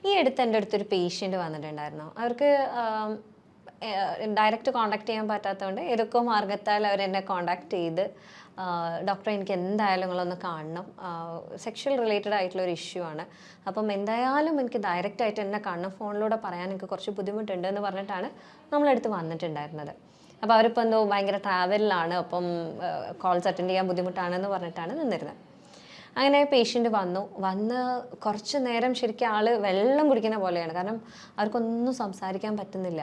ഈ അടുത്ത് എൻ്റെ അടുത്തൊരു പേഷ്യൻ്റ് വന്നിട്ടുണ്ടായിരുന്നു. അവർക്ക് ഡയറക്റ്റ് കോൺടാക്ട് ചെയ്യാൻ പറ്റാത്തതുകൊണ്ട് ഏതൊക്കെയോ മാർഗത്താൽ അവരെന്നെ കോൺടാക്ട് ചെയ്ത്, ഡോക്ടറെ എനിക്ക് എന്തായാലും നിങ്ങളൊന്ന് കാണണം, സെക്ഷൽ റിലേറ്റഡ് ആയിട്ടുള്ള ഒരു ഇഷ്യൂ ആണ്, അപ്പം എന്തായാലും എനിക്ക് ഡയറക്റ്റ് ആയിട്ട് എന്നെ കാണണം, ഫോണിലൂടെ പറയാൻ എനിക്ക് കുറച്ച് ബുദ്ധിമുട്ടുണ്ട് എന്ന് പറഞ്ഞിട്ടാണ് നമ്മളടുത്ത് വന്നിട്ടുണ്ടായിരുന്നത്. അപ്പോൾ അവരിപ്പോൾ എന്തോ ഭയങ്കര ട്രാവലിലാണ്, അപ്പം കോൾസ് അറ്റൻഡ് ചെയ്യാൻ ബുദ്ധിമുട്ടാണെന്ന് പറഞ്ഞിട്ടാണ് നിന്നിരുന്നത്. അങ്ങനെ പേഷ്യൻ്റ് വന്ന് കുറച്ച് നേരം ശരിക്കും ആൾ വെള്ളം കുടിക്കുന്ന പോലെയാണ്. കാരണം അവർക്കൊന്നും സംസാരിക്കാൻ പറ്റുന്നില്ല.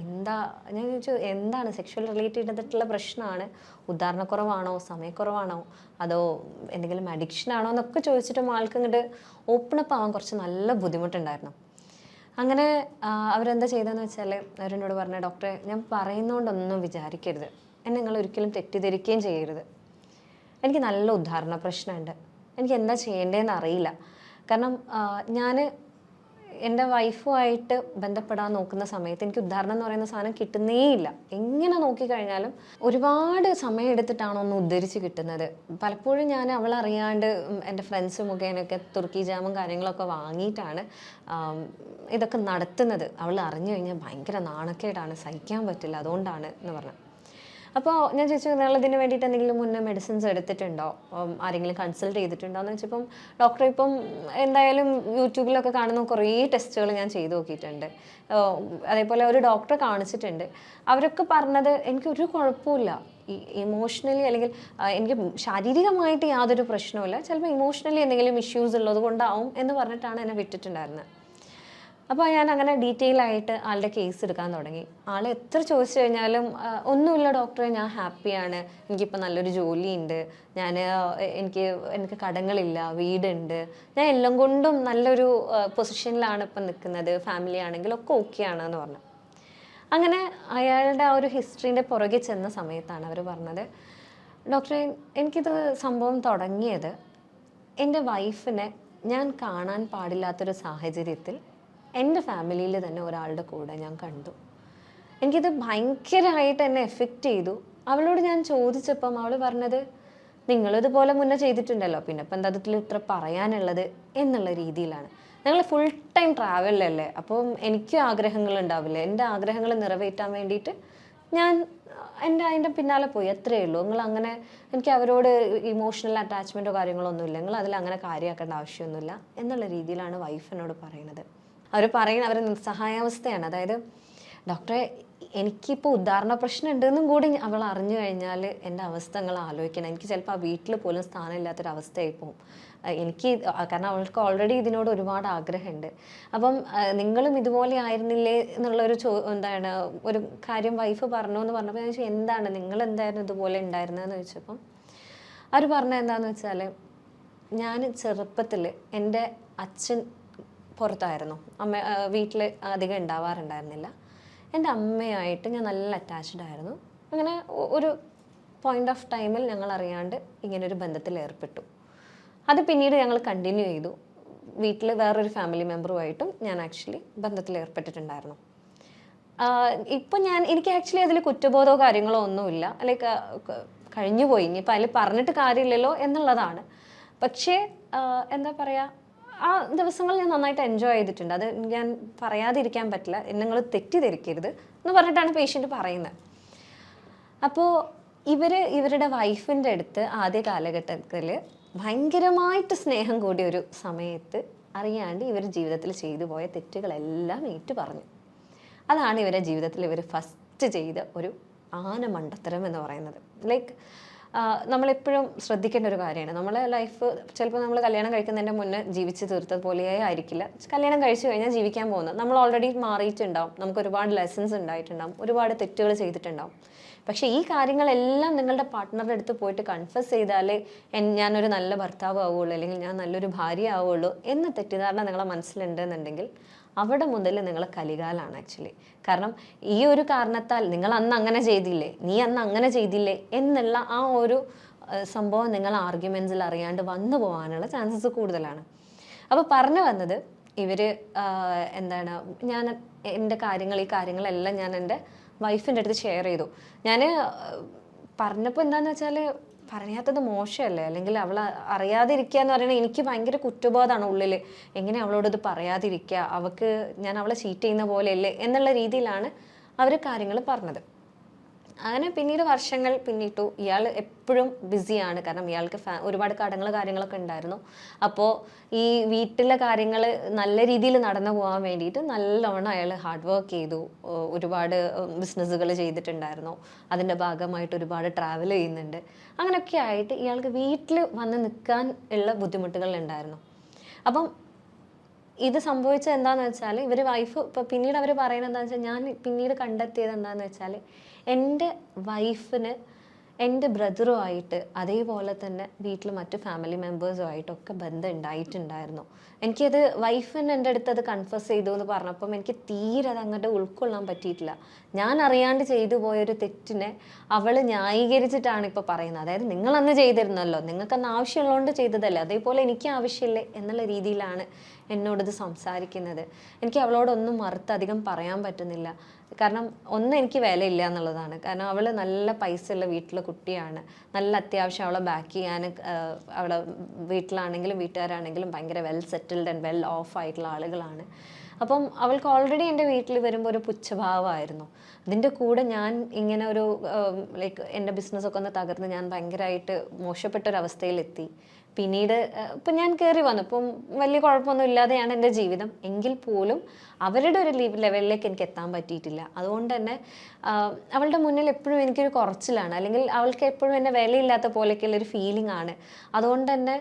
എന്താ ഞാൻ ചോദിച്ചു, എന്താണ് സെക്ഷൽ റിലേറ്റഡ് ചെയ്തിട്ടുള്ള പ്രശ്നമാണ്, ഉദാഹരണക്കുറവാണോ, സമയക്കുറവാണോ, അതോ എന്തെങ്കിലും അഡിക്ഷൻ ആണോ എന്നൊക്കെ ചോദിച്ചിട്ടും ആൾക്ക് ഇങ്ങോട്ട് ഓപ്പണപ്പ് ആവാൻ കുറച്ച് നല്ല ബുദ്ധിമുട്ടുണ്ടായിരുന്നു. അങ്ങനെ അവരെന്താ ചെയ്തതെന്ന് വെച്ചാൽ, അവരെന്നോട് പറഞ്ഞ, ഡോക്ടറെ ഞാൻ പറയുന്നതുകൊണ്ടൊന്നും വിചാരിക്കരുത്, എന്നെ നിങ്ങൾ ഒരിക്കലും തെറ്റിദ്ധരിക്കുകയും ചെയ്യരുത്, എനിക്ക് നല്ല ഉദാഹരണ പ്രശ്നമുണ്ട്, എനിക്ക് എന്താ ചെയ്യേണ്ടതെന്ന് അറിയില്ല. കാരണം ഞാൻ എൻ്റെ വൈഫുമായിട്ട് ബന്ധപ്പെടാൻ നോക്കുന്ന സമയത്ത് എനിക്ക് ഉദാഹരണം എന്ന് പറയുന്ന സാധനം കിട്ടുന്നേയില്ല. എങ്ങനെ നോക്കിക്കഴിഞ്ഞാലും ഒരുപാട് സമയം എടുത്തിട്ടാണ് ഒന്ന് ഉദ്ധരിച്ച് കിട്ടുന്നത്. പലപ്പോഴും ഞാൻ അവളറിയാണ്ട് എൻ്റെ ഫ്രണ്ട്സ് മുഖേനൊക്കെ തുർക്കി ജാമും കാര്യങ്ങളൊക്കെ വാങ്ങിയിട്ടാണ് ഇതൊക്കെ നടത്തുന്നത്. അവൾ അറിഞ്ഞു കഴിഞ്ഞാൽ ഭയങ്കര നാണക്കേടാണ്, സഹിക്കാൻ പറ്റില്ല, അതുകൊണ്ടാണ് എന്ന് പറഞ്ഞു. അപ്പോൾ ഞാൻ ചോദിച്ചു, നിങ്ങളിതിന് വേണ്ടിയിട്ട് എന്തെങ്കിലും മുന്നേ മെഡിസിൻസ് എടുത്തിട്ടുണ്ടോ, ആരെങ്കിലും കൺസൾട്ട് ചെയ്തിട്ടുണ്ടോ എന്ന് വെച്ചപ്പം ഡോക്ടർ ഇപ്പം എന്തായാലും യൂട്യൂബിലൊക്കെ കാണുന്ന കുറേ ടെസ്റ്റുകൾ ഞാൻ ചെയ്ത് നോക്കിയിട്ടുണ്ട്, അതേപോലെ ഒരു ഡോക്ടറെ കാണിച്ചിട്ടുണ്ട്. അവരൊക്കെ പറഞ്ഞത് എനിക്കൊരു കുഴപ്പമില്ല, ഈ ഇമോഷണലി അല്ലെങ്കിൽ എനിക്ക് ശാരീരികമായിട്ട് യാതൊരു പ്രശ്നവുമില്ല, ചിലപ്പോൾ ഇമോഷണലി എന്തെങ്കിലും ഇഷ്യൂസ് ഉള്ളത് കൊണ്ടാവും എന്ന് പറഞ്ഞിട്ടാണ് എന്നെ വിട്ടിട്ടുണ്ടായിരുന്നത്. അപ്പോൾ ഞാൻ അങ്ങനെ ഡീറ്റെയിൽ ആയിട്ട് ആളുടെ കേസ് എടുക്കാൻ തുടങ്ങി. ആൾ എത്ര ചോദിച്ചു കഴിഞ്ഞാലും ഒന്നുമില്ല ഡോക്ടറെ, ഞാൻ ഹാപ്പിയാണ്, എനിക്കിപ്പോൾ നല്ലൊരു ജോലിയുണ്ട്, എനിക്ക് കടങ്ങളില്ല, വീടുണ്ട്, ഞാൻ എല്ലാം കൊണ്ടും നല്ലൊരു പൊസിഷനിലാണ് ഇപ്പം നിൽക്കുന്നത്, ഫാമിലി ആണെങ്കിലൊക്കെ ഓക്കെയാണ് എന്ന് പറഞ്ഞു. അങ്ങനെ അയാളുടെ ആ ഒരു ഹിസ്റ്ററീൻ്റെ പുറകെ ചെന്ന സമയത്താണ് അവർ പറഞ്ഞത്, ഡോക്ടറെ എനിക്കിത് സംഭവം തുടങ്ങിയത് എൻ്റെ വൈഫിനെ ഞാൻ കാണാൻ പാടില്ലാത്തൊരു സാഹചര്യത്തിൽ എൻ്റെ ഫാമിലിയിൽ തന്നെ ഒരാളുടെ കൂടെ ഞാൻ കണ്ടു. എനിക്കിത് ഭയങ്കരമായിട്ട് എന്നെ എഫക്റ്റ് ചെയ്തു. അവളോട് ഞാൻ ചോദിച്ചപ്പം അവൾ പറഞ്ഞത്, നിങ്ങളിതുപോലെ മുന്നേ ചെയ്തിട്ടുണ്ടല്ലോ, പിന്നെ ഇപ്പം എന്താ അതിൽ ഇത്ര പറയാനുള്ളത് എന്നുള്ള രീതിയിലാണ്. ഞങ്ങൾ ഫുൾ ടൈം ട്രാവലിലല്ലേ, അപ്പം എനിക്കും ആഗ്രഹങ്ങളുണ്ടാവില്ലേ, എൻ്റെ ആഗ്രഹങ്ങൾ നിറവേറ്റാൻ വേണ്ടിയിട്ട് ഞാൻ അതിൻ്റെ പിന്നാലെ പോയി, അത്രയേ ഉള്ളൂ. നിങ്ങൾ അങ്ങനെ എനിക്ക് അവരോട് ഇമോഷണൽ അറ്റാച്ച്മെൻറ്റോ കാര്യങ്ങളോ ഒന്നുമില്ല, നിങ്ങൾ അതിലങ്ങനെ കാര്യമാക്കേണ്ട ആവശ്യമൊന്നുമില്ല എന്നുള്ള രീതിയിലാണ് വൈഫ് എന്നോട് പറയുന്നത്. അവർ നിസ്സഹായാവസ്ഥയാണ്. അതായത് ഡോക്ടറെ എനിക്കിപ്പോൾ ഉദാഹരണ പ്രശ്നം ഉണ്ടെന്നും കൂടി അവൾ അറിഞ്ഞു കഴിഞ്ഞാൽ എൻ്റെ അവസ്ഥ നിങ്ങൾ ആലോചിക്കണം. എനിക്ക് ചിലപ്പോൾ ആ വീട്ടിൽ പോലും സ്ഥാനമില്ലാത്തൊരവസ്ഥയായി പോകും. കാരണം അവൾക്ക് ഓൾറെഡി ഇതിനോട് ഒരുപാട് ആഗ്രഹമുണ്ട്. അപ്പം നിങ്ങളും ഇതുപോലെ ആയിരുന്നില്ലേ എന്നുള്ളൊരു ഒരു കാര്യം വൈഫ് പറഞ്ഞു എന്ന് പറഞ്ഞപ്പോൾ ഞാൻ ചോദിച്ചു, എന്താണ് നിങ്ങൾ എന്തായിരുന്നു ഇതുപോലെ ഉണ്ടായിരുന്നതെന്ന് ചോദിച്ചപ്പം അവർ പറഞ്ഞത് എന്താണെന്ന് വെച്ചാൽ, ഞാൻ ചെറുപ്പത്തിൽ എൻ്റെ അച്ഛൻ പുറത്തായിരുന്നു, വീട്ടിൽ അധികം ഉണ്ടാവാറുണ്ടായിരുന്നില്ല, എൻ്റെ അമ്മയായിട്ട് ഞാൻ നല്ല അറ്റാച്ച്ഡ് ആയിരുന്നു. അങ്ങനെ ഒരു പോയിന്റ് ഓഫ് ടൈമിൽ ഞങ്ങൾ അറിയാണ്ട് ഇങ്ങനൊരു ബന്ധത്തിൽ ഏർപ്പെട്ടു. അത് പിന്നീട് ഞങ്ങൾ കണ്ടിന്യൂ ചെയ്തു. വീട്ടിൽ വേറൊരു ഫാമിലി മെമ്പറുമായിട്ടും ഞാൻ ആക്ച്വലി ബന്ധത്തിൽ ഏർപ്പെട്ടിട്ടുണ്ടായിരുന്നു. ഇപ്പം എനിക്ക് ആക്ച്വലി അതിൽ കുറ്റബോധമോ കാര്യങ്ങളോ ഒന്നുമില്ല, ലൈക്ക് കഴിഞ്ഞുപോയി, ഇനിയിപ്പോൾ അതിൽ പറഞ്ഞിട്ട് കാര്യമില്ലല്ലോ എന്നുള്ളതാണ്. പക്ഷേ എന്താ പറയുക, ആ ദിവസങ്ങൾ ഞാൻ നന്നായിട്ട് എൻജോയ് ചെയ്തിട്ടുണ്ട്. അത് ഞാൻ പറയാതിരിക്കാൻ പറ്റില്ല, നിങ്ങൾ തെറ്റിദ്ധരിക്കരുത് എന്ന് പറഞ്ഞിട്ടാണ് പേഷ്യൻ്റ് പറയുന്നത്. അപ്പോൾ ഇവരുടെ വൈഫിൻ്റെ അടുത്ത് ആദ്യ കാലഘട്ടത്തിൽ ഭയങ്കരമായിട്ട് സ്നേഹം കൂടിയ ഒരു സമയത്ത് അറിയാണ്ട് ഇവർ ജീവിതത്തിൽ ചെയ്തു പോയ തെറ്റുകളെല്ലാം ഏറ്റു പറഞ്ഞു. അതാണ് ഇവരുടെ ജീവിതത്തിൽ ഇവർ ഫസ്റ്റ് ചെയ്ത ഒരു മണ്ടത്തരം എന്ന് പറയുന്നത്. ലൈക്ക് നമ്മളെപ്പോഴും ശ്രദ്ധിക്കേണ്ട ഒരു കാര്യമാണ്, നമ്മളെ ലൈഫ് ചിലപ്പോൾ നമ്മൾ കല്യാണം കഴിക്കുന്നതിൻ്റെ മുന്നേ ജീവിച്ച് തീർത്തത് പോലെ ആയിരിക്കില്ല കല്യാണം കഴിച്ചു കഴിഞ്ഞാൽ ജീവിക്കാൻ പോകുന്നത്. നമ്മൾ ഓൾറെഡി മാറിയിട്ടുണ്ടാവും, നമുക്ക് ഒരുപാട് ലെസൺസ് ഉണ്ടായിട്ടുണ്ടാവും, ഒരുപാട് തെറ്റുകൾ ചെയ്തിട്ടുണ്ടാവും. പക്ഷേ ഈ കാര്യങ്ങളെല്ലാം നിങ്ങളുടെ പാർട്ട്ണറുടെ അടുത്ത് പോയിട്ട് കൺഫസ് ചെയ്താലേ ഞാനൊരു നല്ല ഭർത്താവ് ആവുകയുള്ളൂ, അല്ലെങ്കിൽ ഞാൻ നല്ലൊരു ഭാര്യ ആവുകയുള്ളൂ എന്ന തെറ്റിദ്ധാരണ നിങ്ങളെ മനസ്സിലുണ്ടെന്നുണ്ടെങ്കിൽ അവിടെ മുതൽ നിങ്ങൾ കലികാലാണ് ആക്ച്വലി. കാരണം ഈ ഒരു കാരണത്താൽ നിങ്ങൾ അന്ന് അങ്ങനെ ചെയ്തില്ലേ, നീ അന്ന് അങ്ങനെ ചെയ്തില്ലേ എന്നുള്ള ആ ഒരു സംഭവം നിങ്ങൾ ആർഗ്യുമെൻറ്റ്സിൽ അറിയാണ്ട് വന്നു പോകാനുള്ള ചാൻസസ് കൂടുതലാണ്. അപ്പോൾ പറഞ്ഞു വന്നത്, ഇവർ ഞാൻ എൻ്റെ ഈ കാര്യങ്ങളെല്ലാം ഞാൻ എൻ്റെ വൈഫിൻ്റെ അടുത്ത് ഷെയർ ചെയ്തു. ഞാൻ പറഞ്ഞപ്പോൾ എന്താണെന്ന് വെച്ചാൽ പറയാത്തത് മോശമല്ലേ, അല്ലെങ്കിൽ അവൾ അറിയാതിരിക്കുക എന്ന് പറയുന്നത് എനിക്ക് ഭയങ്കര കുറ്റബോധമാണ് ഉള്ളിൽ. എങ്ങനെ അവളോട് ഇത് പറയാതിരിക്കുക, ഞാൻ അവളെ ചീറ്റ് ചെയ്യുന്ന പോലെയല്ലേ എന്നുള്ള രീതിയിലാണ് അവർ കാര്യങ്ങൾ പറഞ്ഞത്. അങ്ങനെ പിന്നീട് വർഷങ്ങൾ പിന്നിട്ടു. ഇയാൾ എപ്പോഴും ബിസിയാണ്, കാരണം ഇയാൾക്ക് ഒരുപാട് കാര്യങ്ങളൊക്കെ ഉണ്ടായിരുന്നു. അപ്പോൾ ഈ വീട്ടിലെ കാര്യങ്ങൾ നല്ല രീതിയിൽ നടന്നു പോകാൻ വേണ്ടിയിട്ട് നല്ലവണ്ണം അയാൾ ഹാർഡ് വർക്ക് ചെയ്തു. ഒരുപാട് ബിസിനസ്സുകൾ ചെയ്തിട്ടുണ്ടായിരുന്നു. അതിൻ്റെ ഭാഗമായിട്ട് ഒരുപാട് ട്രാവൽ ചെയ്യുന്നുണ്ട്. അങ്ങനെയൊക്കെ ആയിട്ട് ഇയാൾക്ക് വീട്ടിൽ വന്ന് നിൽക്കാൻ ഉള്ള ബുദ്ധിമുട്ടുകൾ ഉണ്ടായിരുന്നു. അപ്പം ഇത് സംഭവിച്ചത് എന്താണെന്ന് വെച്ചാൽ ഇവർ വൈഫ് ഇപ്പോൾ പിന്നീട് അവർ പറയുന്നത് എന്താണെന്ന് വെച്ചാൽ, ഞാൻ പിന്നീട് കണ്ടെത്തിയത് എന്താണെന്ന് വെച്ചാൽ എൻ്റെ വൈഫിന് എൻ്റെ ബ്രദറുമായിട്ട് അതേപോലെ തന്നെ വീട്ടിൽ മറ്റു ഫാമിലി മെമ്പേഴ്സുമായിട്ടൊക്കെ ബന്ധം ഉണ്ടായിട്ടുണ്ടായിരുന്നു. എനിക്കത് വൈഫിന് എൻ്റെ അടുത്ത് അത് കൺഫസ് ചെയ്തു എന്ന് പറഞ്ഞപ്പം എനിക്ക് തീരെ അത് അങ്ങോട്ട് ഉൾക്കൊള്ളാൻ പറ്റിയിട്ടില്ല. ഞാൻ അറിയാണ്ട് ചെയ്തു പോയൊരു തെറ്റിനെ അവൾ ന്യായീകരിച്ചിട്ടാണ് ഇപ്പോൾ പറയുന്നത്. അതായത് നിങ്ങളന്ന് ചെയ്തിരുന്നല്ലോ, നിങ്ങൾക്കന്ന് ആവശ്യമുള്ളതുകൊണ്ട് ചെയ്തതല്ലേ, അതേപോലെ എനിക്ക് ആവശ്യമില്ലേ എന്നുള്ള രീതിയിലാണ് എന്നോടിത് സംസാരിക്കുന്നത്. എനിക്ക് അവളോടൊന്നും മറുത്ത് അധികം പറയാൻ പറ്റുന്നില്ല. കാരണം എനിക്ക് വിലയില്ല എന്നുള്ളതാണ്. കാരണം അവൾ നല്ല പൈസ ഉള്ള വീട്ടിലെ കുട്ടിയാണ്. നല്ല അത്യാവശ്യം അവളെ ബാക്ക് ചെയ്യാൻ അവളെ വീട്ടിലാണെങ്കിലും വീട്ടുകാരാണെങ്കിലും ഭയങ്കര well settled and well of ആയിട്ടുള്ള ആളുകളാണ്. അപ്പം അവൾക്ക് ഓൾറെഡി എൻ്റെ വീട്ടിൽ വരുമ്പോൾ ഒരു പുച്ഛഭാവമായിരുന്നു. അതിൻ്റെ കൂടെ ഞാൻ ഇങ്ങനെ ഒരു ലൈക്ക് എൻ്റെ ബിസിനസ്സൊക്കെ ഒന്ന് തകർന്ന് ഞാൻ ഭയങ്കരമായിട്ട് മോശപ്പെട്ടൊരവസ്ഥയിലെത്തി. പിന്നീട് ഇപ്പം ഞാൻ കയറി വന്നു. ഇപ്പം വലിയ കുഴപ്പമൊന്നും ഇല്ലാതെയാണ് എൻ്റെ ജീവിതം. എങ്കിൽ പോലും അവരുടെ ഒരു ലെവലിലേക്ക് എനിക്ക് എത്താൻ പറ്റിയിട്ടില്ല. അതുകൊണ്ട് തന്നെ അവളുടെ മുന്നിൽ എപ്പോഴും എനിക്കൊരു കുറച്ചിലാണ്, അല്ലെങ്കിൽ അവൾക്ക് എപ്പോഴും എന്നെ വിലയില്ലാത്ത പോലെയൊക്കെയുള്ളൊരു ഫീലിംഗ് ആണ്. അതുകൊണ്ട് തന്നെ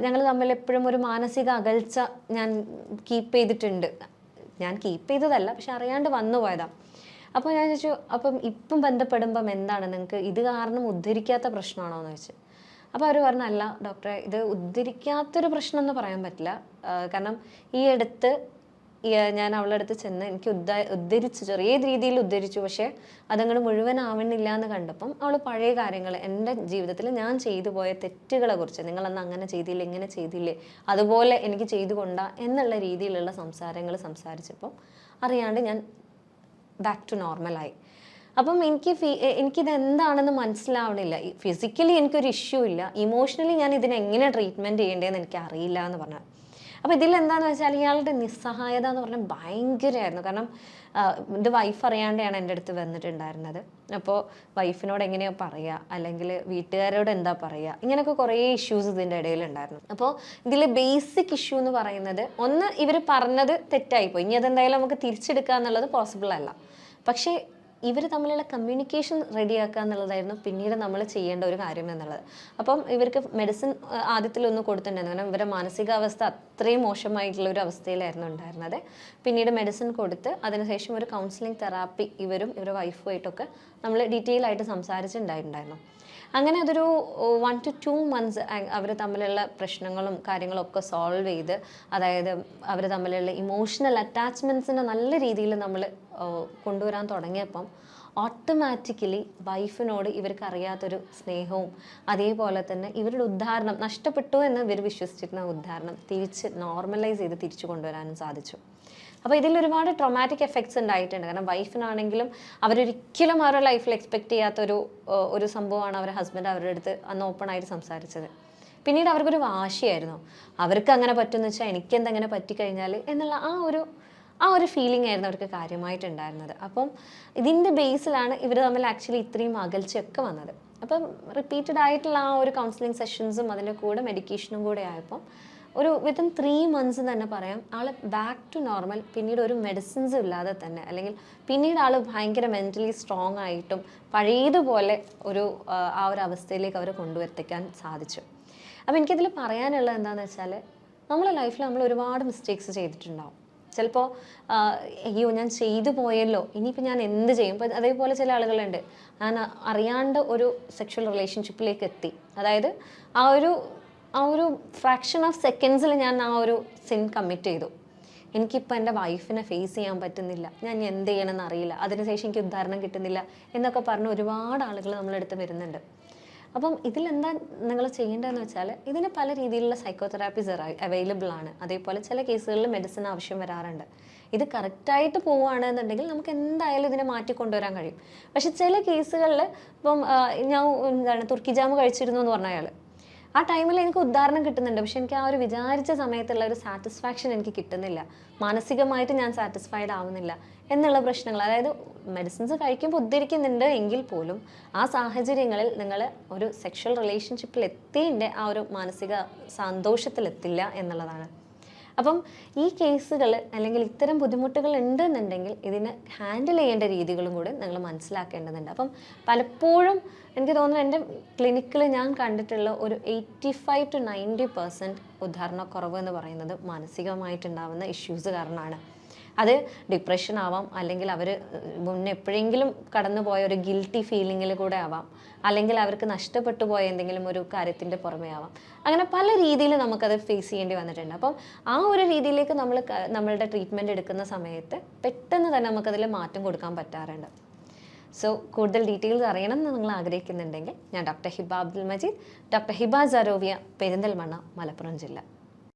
ഞങ്ങൾ തമ്മിൽ എപ്പോഴും ഒരു മാനസിക അകൽച്ച ഞാൻ കീപ്പ് ചെയ്തിട്ടുണ്ട്. ഞാൻ കീപ്പ് ചെയ്തതല്ല, പക്ഷെ അറിയാണ്ട് വന്നു പോയതാണ്. അപ്പോൾ ഞാൻ ചോദിച്ചു, അപ്പം ഇപ്പം ബന്ധപ്പെടുമ്പം എന്താണ് നിങ്ങൾക്ക് ഇത് കാരണം ഉദ്ധരിക്കാത്ത പ്രശ്നമാണോ എന്ന് ചോദിച്ചു. അപ്പോൾ അവർ പറഞ്ഞു, അല്ല ഡോക്ടറെ, ഇത് ഉദ്ധരിക്കാത്തൊരു പ്രശ്നം എന്ന് പറയാൻ പറ്റില്ല. കാരണം ഈ അടുത്ത് ഞാൻ അവളുടെ അടുത്ത് ചെന്ന് എനിക്ക് ഉദ്ധരിച്ചു, ചെറിയ രീതിയിൽ ഉദ്ധരിച്ചു, പക്ഷേ അതങ്ങോട്ട് മുഴുവനാവണില്ല എന്ന് കണ്ടപ്പം അവൾ പഴയ കാര്യങ്ങൾ, എൻ്റെ ജീവിതത്തിൽ ഞാൻ ചെയ്തു പോയ തെറ്റുകളെ കുറിച്ച്, നിങ്ങളന്ന് അങ്ങനെ ചെയ്തില്ലേ, ഇങ്ങനെ ചെയ്തില്ലേ, അതുപോലെ എനിക്ക് ചെയ്തു കൊണ്ടാ എന്നുള്ള രീതിയിലുള്ള സംസാരങ്ങൾ സംസാരിച്ചപ്പം അറിയാണ്ട് ഞാൻ ബാക്ക് ടു നോർമലായി. അപ്പം എനിക്കിത് എന്താണെന്ന് മനസ്സിലാവണില്ല. ഫിസിക്കലി എനിക്കൊരു ഇഷ്യൂ ഇല്ല, ഇമോഷണലി ഞാൻ ഇതിനെങ്ങനെ ട്രീറ്റ്മെൻറ്റ് ചെയ്യേണ്ടതെന്ന് എനിക്ക് അറിയില്ല എന്ന് പറഞ്ഞു. അപ്പോൾ ഇതിലെന്താണെന്ന് വെച്ചാൽ ഇയാളുടെ നിസ്സഹായത എന്ന് പറഞ്ഞാൽ ഭയങ്കരമായിരുന്നു. കാരണം എൻ്റെ വൈഫ് അറിയാണ്ടാണ് എൻ്റെ അടുത്ത് വന്നിട്ടുണ്ടായിരുന്നത്. അപ്പോൾ വൈഫിനോട് എങ്ങനെയോ പറയുക, അല്ലെങ്കിൽ വീട്ടുകാരോട് എന്താ പറയുക, ഇങ്ങനെയൊക്കെ കുറേ ഇഷ്യൂസ് ഇതിൻ്റെ ഇടയിലുണ്ടായിരുന്നു. അപ്പോൾ ഇതിൽ ബേസിക് ഇഷ്യൂ എന്ന് പറയുന്നത്, ഒന്ന് ഇവർ പറഞ്ഞത് തെറ്റായിപ്പോയി, ഇനി അതെന്തായാലും നമുക്ക് തിരിച്ചെടുക്കുക എന്നുള്ളത് പോസിബിൾ അല്ല. പക്ഷേ ഇവർ തമ്മിലുള്ള കമ്മ്യൂണിക്കേഷൻ റെഡിയാക്കുക എന്നുള്ളതായിരുന്നു പിന്നീട് നമ്മൾ ചെയ്യേണ്ട ഒരു കാര്യം എന്നുള്ളത്. അപ്പം ഇവർക്ക് മെഡിസിൻ ആദ്യത്തിലൊന്നും കൊടുത്തിട്ടുണ്ടായിരുന്നു, കാരണം ഇവരുടെ മാനസികാവസ്ഥ അത്രയും മോശമായിട്ടുള്ള ഒരു അവസ്ഥയിലായിരുന്നു ഉണ്ടായിരുന്നത്. പിന്നീട് മെഡിസിൻ കൊടുത്ത് അതിനുശേഷം ഒരു കൗൺസിലിംഗ് തെറാപ്പി ഇവരുടെ വൈഫുമായിട്ടൊക്കെ നമ്മൾ ഡീറ്റെയിൽ ആയിട്ട് സംസാരിച്ചിട്ടുണ്ടായിരുന്നു. അങ്ങനെ അതൊരു 1 to 2 months അവർ തമ്മിലുള്ള പ്രശ്നങ്ങളും കാര്യങ്ങളൊക്കെ സോൾവ് ചെയ്ത്, അതായത് അവർ തമ്മിലുള്ള ഇമോഷണൽ അറ്റാച്ച്മെൻറ്റ്സിനെ നല്ല രീതിയിൽ നമ്മൾ കൊണ്ടുവരാൻ തുടങ്ങിയപ്പം ഓട്ടോമാറ്റിക്കലി വൈഫിനോട് ഇവർക്ക് അറിയാത്തൊരു സ്നേഹവും അതേപോലെ തന്നെ ഇവരുടെ ഉദ്ധാരണം നഷ്ടപ്പെട്ടു എന്ന് ഇവർ വിശ്വസിച്ചിരുന്ന ഉദ്ധാരണം തിരിച്ച് നോർമലൈസ് ചെയ്ത് തിരിച്ചു കൊണ്ടുവരാനും സാധിച്ചു. അപ്പോൾ ഇതിൽ ഒരുപാട് ട്രോമാറ്റിക് എഫക്ട്സ് ഉണ്ടായിട്ടുണ്ട്. കാരണം വൈഫിനാണെങ്കിലും അവരൊരിക്കലും അവരുടെ ലൈഫിൽ എക്സ്പെക്ട് ചെയ്യാത്തൊരു സംഭവമാണ് അവരുടെ ഹസ്ബൻഡ് അവരുടെ അടുത്ത് അന്ന് ഓപ്പൺ ആയിട്ട് സംസാരിച്ചത്. പിന്നീട് അവർക്കൊരു വാശിയായിരുന്നു, അവർക്ക് അങ്ങനെ പറ്റുമെന്ന് വെച്ചാൽ എനിക്കെന്തെങ്ങനെ പറ്റിക്കഴിഞ്ഞാൽ എന്നുള്ള ആ ഒരു ഫീലിംഗ് ആയിരുന്നു അവർക്ക് കാര്യമായിട്ടുണ്ടായിരുന്നത്. അപ്പം ഇതിൻ്റെ ബേസിലാണ് ഇവർ തമ്മിൽ ആക്ച്വലി ഇത്രയും അകൽച്ചയൊക്കെ വന്നത്. അപ്പം റിപ്പീറ്റഡ് ആയിട്ടുള്ള ആ ഒരു കൗൺസിലിംഗ് സെഷൻസും അതിൻ്റെ കൂടെ മെഡിക്കേഷനും കൂടെ ആയപ്പം ഒരു വിത്തിൻ 3 months തന്നെ പറയാം ആൾ ബാക്ക് ടു നോർമൽ. പിന്നീട് ഒരു മെഡിസിൻസും ഇല്ലാതെ തന്നെ, അല്ലെങ്കിൽ പിന്നീട് ആൾ ഭയങ്കര മെൻ്റലി സ്ട്രോങ് ആയിട്ടും പഴയതുപോലെ ആ ഒരു അവസ്ഥയിലേക്ക് അവർ കൊണ്ടുവരുത്തിക്കാൻ സാധിച്ചു. അപ്പോൾ എനിക്കിതിൽ പറയാനുള്ളത് എന്താണെന്ന് വെച്ചാൽ, നമ്മളെ ലൈഫിൽ നമ്മൾ ഒരുപാട് മിസ്റ്റേക്സ് ചെയ്തിട്ടുണ്ടാവും. ചിലപ്പോൾ അയ്യോ ഞാൻ ചെയ്തു പോയല്ലോ, ഇനിയിപ്പോൾ ഞാൻ എന്ത് ചെയ്യും. ഇപ്പം അതേപോലെ ചില ആളുകളുണ്ട്, ഞാൻ അറിയാണ്ട് ഒരു സെക്ഷൽ റിലേഷൻഷിപ്പിലേക്ക് എത്തി, അതായത് ആ ഒരു ഫ്രാക്ഷൻ ഓഫ് സെക്കൻഡ്സിൽ ഞാൻ ആ ഒരു സിൻ കമ്മിറ്റ് ചെയ്തു. എനിക്കിപ്പോൾ എൻ്റെ വൈഫിനെ ഫേസ് ചെയ്യാൻ പറ്റുന്നില്ല, ഞാൻ എന്ത് ചെയ്യണമെന്ന് അറിയില്ല, അതിനുശേഷം എനിക്ക് ഉദാഹരണം കിട്ടുന്നില്ല എന്നൊക്കെ പറഞ്ഞ് ഒരുപാട് ആളുകൾ നമ്മളെടുത്ത് വരുന്നുണ്ട്. അപ്പം ഇതിലെന്താ നിങ്ങൾ ചെയ്യേണ്ടതെന്ന് വെച്ചാൽ ഇതിന് പല രീതിയിലുള്ള സൈക്കോതെറാപ്പീസ് അവൈലബിൾ ആണ്. അതേപോലെ ചില കേസുകളിൽ മെഡിസിൻ ആവശ്യം വരാറുണ്ട്. ഇത് കറക്റ്റായിട്ട് പോവുകയാണെന്നുണ്ടെങ്കിൽ നമുക്ക് എന്തായാലും ഇതിനെ മാറ്റിക്കൊണ്ടുവരാൻ കഴിയും. പക്ഷെ ചില കേസുകളിൽ ഇപ്പം ഞാൻ തുർക്കി ജാം കഴിച്ചിരുന്നു എന്ന് പറഞ്ഞ അയാൾ, ആ ടൈമിൽ എനിക്ക് ഉദാഹരണം കിട്ടുന്നുണ്ട്, പക്ഷെ എനിക്ക് ആ ഒരു വിചാരിച്ച സമയത്തുള്ള ഒരു സാറ്റിസ്ഫാക്ഷൻ എനിക്ക് കിട്ടുന്നില്ല, മാനസികമായിട്ട് ഞാൻ സാറ്റിസ്ഫൈഡ് ആവുന്നില്ല എന്നുള്ള പ്രശ്നങ്ങൾ. അതായത് മെഡിസിൻസ് കഴിക്കുമ്പോൾ ഉദ്ധരിക്കുന്നുണ്ട് എങ്കിൽ പോലും ആ സാഹചര്യങ്ങളിൽ നിങ്ങൾ ഒരു സെക്ഷൽ റിലേഷൻഷിപ്പിൽ എത്തിയതിൻ്റെ ആ ഒരു മാനസിക സന്തോഷത്തിലെത്തില്ല എന്നുള്ളതാണ്. അപ്പം ഈ കേസുകൾ അല്ലെങ്കിൽ ഇത്തരം ബുദ്ധിമുട്ടുകൾ ഉണ്ടെന്നുണ്ടെങ്കിൽ ഇതിനെ ഹാൻഡിൽ ചെയ്യേണ്ട രീതികളും കൂടി നിങ്ങൾ മനസ്സിലാക്കേണ്ടതുണ്ട്. അപ്പം പലപ്പോഴും എനിക്ക് തോന്നുന്നു എൻ്റെ ക്ലിനിക്കിൽ ഞാൻ കണ്ടിട്ടുള്ള ഒരു 85 to 90% ഉദാഹരണക്കുറവ് എന്ന് പറയുന്നത് മാനസികമായിട്ടുണ്ടാകുന്ന ഇഷ്യൂസ് കാരണമാണ്. അത് ഡിപ്രഷൻ ആവാം, അല്ലെങ്കിൽ അവർ മുന്നേ എപ്പോഴെങ്കിലും കടന്നുപോയ ഒരു ഗിൽറ്റി ഫീലിങ്ങിൽ കൂടെ ആവാം, അല്ലെങ്കിൽ അവർക്ക് നഷ്ടപ്പെട്ടു പോയ എന്തെങ്കിലും ഒരു കാര്യത്തിൻ്റെ പുറമേ ആവാം. അങ്ങനെ പല രീതിയിൽ നമുക്കത് ഫേസ് ചെയ്യേണ്ടി വന്നിട്ടുണ്ട്. അപ്പം ആ ഒരു രീതിയിലേക്ക് നമ്മളുടെ ട്രീറ്റ്മെൻറ്റ് എടുക്കുന്ന സമയത്ത് പെട്ടെന്ന് തന്നെ നമുക്കതിൽ മാറ്റം കൊടുക്കാൻ പറ്റാറുണ്ട്. സോ കൂടുതൽ ഡീറ്റെയിൽസ് അറിയണം എന്ന് നിങ്ങൾ ആഗ്രഹിക്കുന്നുണ്ടെങ്കിൽ ഞാൻ ഡോക്ടർ ഹിബ അബ്ദുൽ മജീദ്, ഡോക്ടർ ഹിബ സരോവിയ, പെരിന്തൽമണ്ണ, മലപ്പുറം ജില്ല.